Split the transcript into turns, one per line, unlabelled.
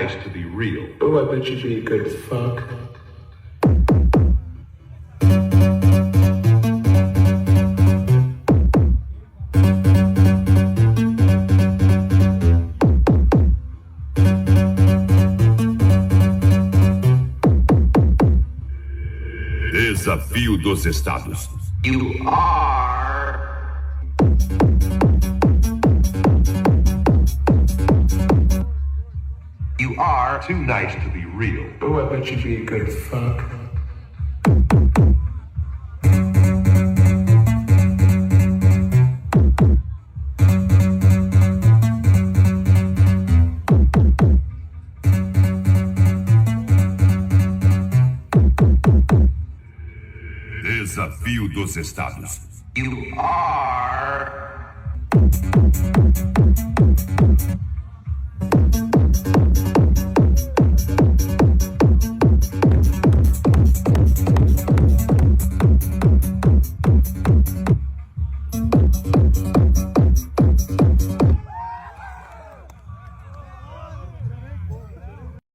nice to be real.
Oh, I bet you'd be a good fuck.
Desafio dos Estados.
You are. You are too nice to be real.
Oh, I bet you'd be a good fuck.
Desafio dos Estados.
You are.